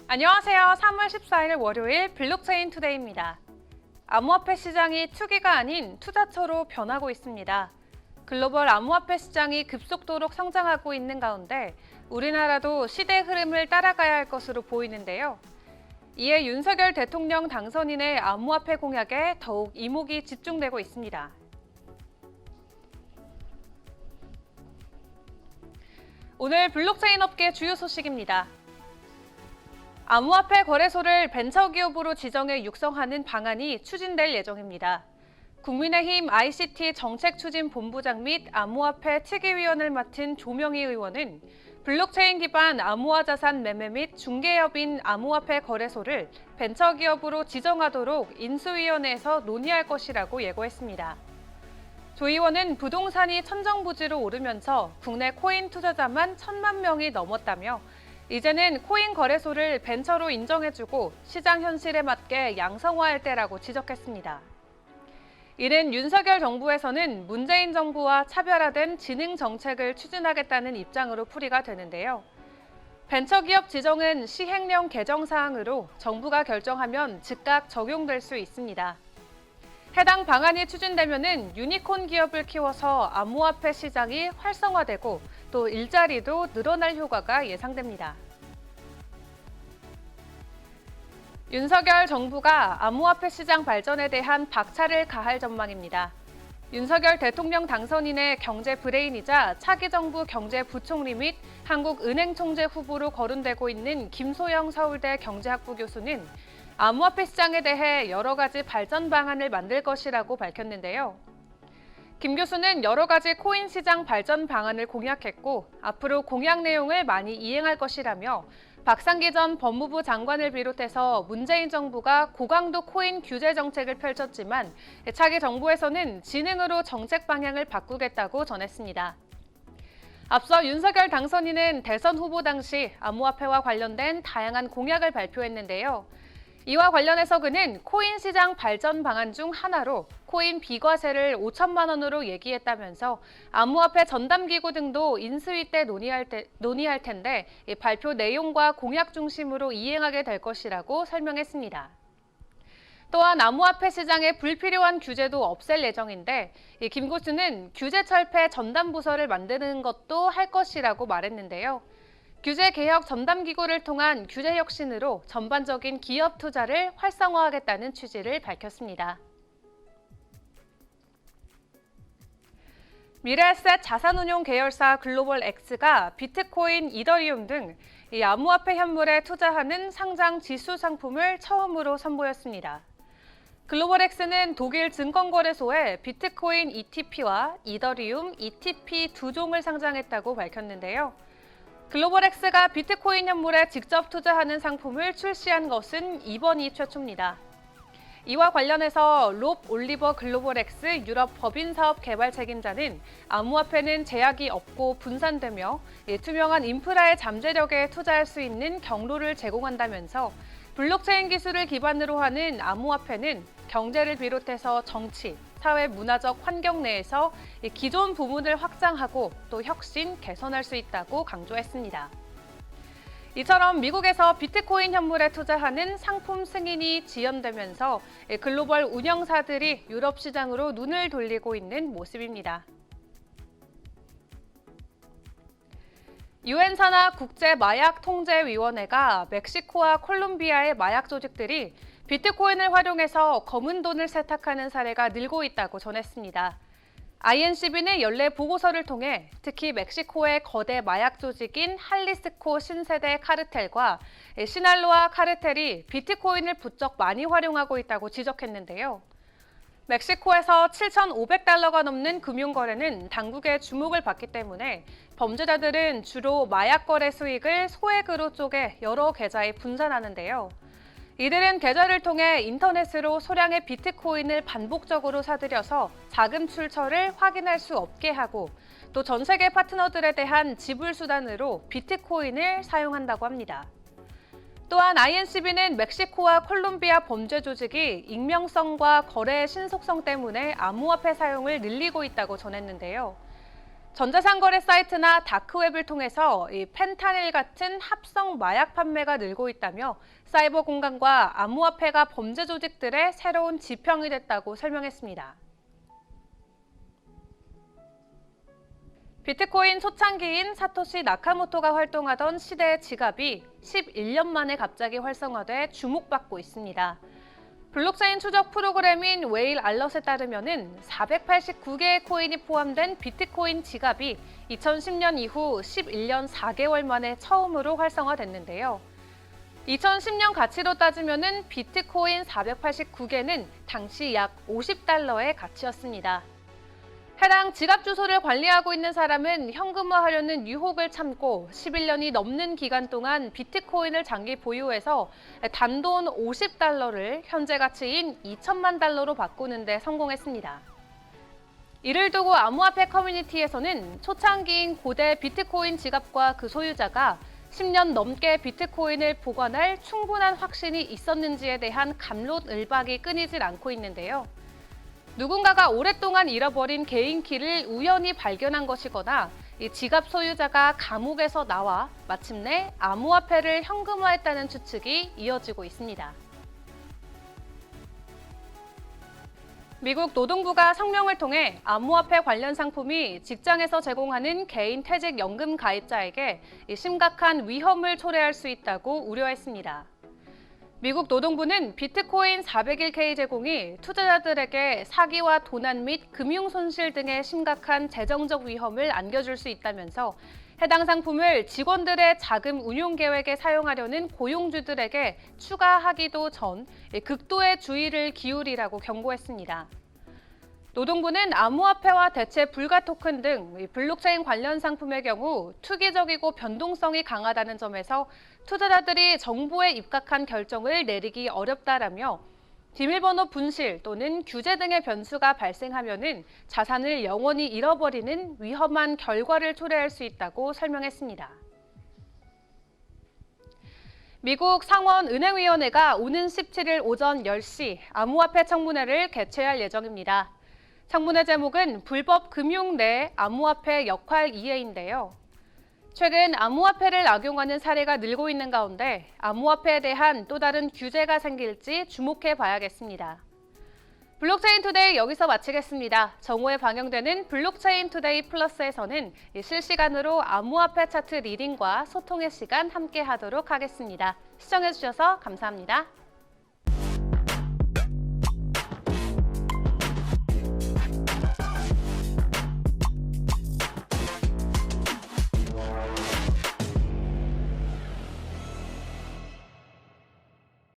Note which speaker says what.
Speaker 1: 안녕하세요. 3월 14일 월요일 블록체인 투데이입니다. 암호화폐 시장이 투기가 아닌 투자처로 변하고 있습니다. 글로벌 암호화폐 시장이 급속도로 성장하고 있는 가운데 우리나라도 시대 흐름을 따라가야 할 것으로 보이는데요. 이에 윤석열 대통령 당선인의 암호화폐 공약에 더욱 이목이 집중되고 있습니다. 오늘 블록체인 업계 주요 소식입니다. 암호화폐 거래소를 벤처기업으로 지정해 육성하는 방안이 추진될 예정입니다. 국민의힘 ICT 정책추진본부장 및 암호화폐 특위위원을 맡은 조명희 의원은 블록체인 기반 암호화 자산 매매 및 중개업인 암호화폐 거래소를 벤처기업으로 지정하도록 인수위원회에서 논의할 것이라고 예고했습니다. 조 의원은 부동산이 천정부지로 오르면서 국내 코인 투자자만 1,000만 명이 넘었다며 이제는 코인 거래소를 벤처로 인정해주고 시장 현실에 맞게 양성화할 때라고 지적했습니다. 이는 윤석열 정부에서는 문재인 정부와 차별화된 지능 정책을 추진하겠다는 입장으로 풀이가 되는데요. 벤처기업 지정은 시행령 개정 사항으로 정부가 결정하면 즉각 적용될 수 있습니다. 해당 방안이 추진되면은 유니콘 기업을 키워서 암호화폐 시장이 활성화되고 또 일자리도 늘어날 효과가 예상됩니다. 윤석열 정부가 암호화폐 시장 발전에 대한 박차를 가할 전망입니다. 윤석열 대통령 당선인의 경제 브레인이자 차기 정부 경제부총리 및 한국은행총재 후보로 거론되고 있는 김소영 서울대 경제학부 교수는 암호화폐 시장에 대해 여러 가지 발전 방안을 만들 것이라고 밝혔는데요. 김 교수는 여러 가지 코인 시장 발전 방안을 공약했고 앞으로 공약 내용을 많이 이행할 것이라며 박상기 전 법무부 장관을 비롯해서 문재인 정부가 고강도 코인 규제 정책을 펼쳤지만 차기 정부에서는 지능으로 정책 방향을 바꾸겠다고 전했습니다. 앞서 윤석열 당선인은 대선 후보 당시 암호화폐와 관련된 다양한 공약을 발표했는데요. 이와 관련해서 그는 코인 시장 발전 방안 중 하나로 코인 비과세를 5천만 원으로 얘기했다면서 암호화폐 전담기구 등도 인수위 때 논의할 텐데 발표 내용과 공약 중심으로 이행하게 될 것이라고 설명했습니다. 또한 암호화폐 시장에 불필요한 규제도 없앨 예정인데 김 교수는 규제 철폐 전담 부서를 만드는 것도 할 것이라고 말했는데요. 규제 개혁 전담기구를 통한 규제 혁신으로 전반적인 기업 투자를 활성화하겠다는 취지를 밝혔습니다. 미래에셋 자산운용 계열사 글로벌X가 비트코인, 이더리움 등 이 암호화폐 현물에 투자하는 상장 지수 상품을 처음으로 선보였습니다. 글로벌X는 독일 증권거래소에 비트코인 ETP와 이더리움 ETP 두 종을 상장했다고 밝혔는데요. 글로벌X가 비트코인 현물에 직접 투자하는 상품을 출시한 것은 이번이 최초입니다. 이와 관련해서 롭 올리버 글로벌X 유럽 법인사업 개발 책임자는 암호화폐는 제약이 없고 분산되며 투명한 인프라의 잠재력에 투자할 수 있는 경로를 제공한다면서 블록체인 기술을 기반으로 하는 암호화폐는 경제를 비롯해서 정치, 사회 문화적 환경 내에서 기존 부문을 확장하고 또 혁신, 개선할 수 있다고 강조했습니다. 이처럼 미국에서 비트코인 현물에 투자하는 상품 승인이 지연되면서 글로벌 운영사들이 유럽 시장으로 눈을 돌리고 있는 모습입니다. 유엔 산하 국제마약통제위원회가 멕시코와 콜롬비아의 마약 조직들이 비트코인을 활용해서 검은 돈을 세탁하는 사례가 늘고 있다고 전했습니다. INCB는 연례 보고서를 통해 특히 멕시코의 거대 마약 조직인 할리스코 신세대 카르텔과 시날로아 카르텔이 비트코인을 부쩍 많이 활용하고 있다고 지적했는데요. 멕시코에서 7,500달러가 넘는 금융거래는 당국의 주목을 받기 때문에 범죄자들은 주로 마약 거래 수익을 소액으로 쪼개 여러 계좌에 분산하는데요. 이들은 계좌를 통해 인터넷으로 소량의 비트코인을 반복적으로 사들여서 자금 출처를 확인할 수 없게 하고 또 전 세계 파트너들에 대한 지불 수단으로 비트코인을 사용한다고 합니다. 또한 INCB는 멕시코와 콜롬비아 범죄 조직이 익명성과 거래의 신속성 때문에 암호화폐 사용을 늘리고 있다고 전했는데요. 전자상거래 사이트나 다크웹을 통해서 이 펜타닐 같은 합성 마약 판매가 늘고 있다며 사이버 공간과 암호화폐가 범죄 조직들의 새로운 지평이 됐다고 설명했습니다. 비트코인 초창기인 사토시 나카모토가 활동하던 시대의 지갑이 11년 만에 갑자기 활성화돼 주목받고 있습니다. 블록체인 추적 프로그램인 웨일 알럿에 따르면 489개의 코인이 포함된 비트코인 지갑이 2010년 이후 11년 4개월 만에 처음으로 활성화됐는데요. 2010년 가치로 따지면 비트코인 489개는 당시 약 $50의 가치였습니다. 해당 지갑 주소를 관리하고 있는 사람은 현금화하려는 유혹을 참고 11년이 넘는 기간 동안 비트코인을 장기 보유해서 단돈 $50를 현재 가치인 2천만 달러로 바꾸는 데 성공했습니다. 이를 두고 암호화폐 커뮤니티에서는 초창기인 고대 비트코인 지갑과 그 소유자가 10년 넘게 비트코인을 보관할 충분한 확신이 있었는지에 대한 갑론을박이 끊이질 않고 있는데요. 누군가가 오랫동안 잃어버린 개인 키를 우연히 발견한 것이거나 이 지갑 소유자가 감옥에서 나와 마침내 암호화폐를 현금화했다는 추측이 이어지고 있습니다. 미국 노동부가 성명을 통해 암호화폐 관련 상품이 직장에서 제공하는 개인 퇴직연금 가입자에게 심각한 위험을 초래할 수 있다고 우려했습니다. 미국 노동부는 비트코인 401k 제공이 투자자들에게 사기와 도난 및 금융 손실 등의 심각한 재정적 위험을 안겨줄 수 있다면서 해당 상품을 직원들의 자금 운용 계획에 사용하려는 고용주들에게 추가하기도 전 극도의 주의를 기울이라고 경고했습니다. 노동부는 암호화폐와 대체 불가 토큰 등 블록체인 관련 상품의 경우 투기적이고 변동성이 강하다는 점에서 투자자들이 정보에 입각한 결정을 내리기 어렵다라며 비밀번호 분실 또는 규제 등의 변수가 발생하면은 자산을 영원히 잃어버리는 위험한 결과를 초래할 수 있다고 설명했습니다. 미국 상원은행위원회가 오는 17일 오전 10시 암호화폐 청문회를 개최할 예정입니다. 청문회 제목은 불법 금융 내 암호화폐 역할 이해인데요. 최근 암호화폐를 악용하는 사례가 늘고 있는 가운데 암호화폐에 대한 또 다른 규제가 생길지 주목해 봐야겠습니다. 블록체인 투데이 여기서 마치겠습니다. 정오에 방영되는 블록체인 투데이 플러스에서는 실시간으로 암호화폐 차트 리딩과 소통의 시간 함께 하도록 하겠습니다. 시청해주셔서 감사합니다.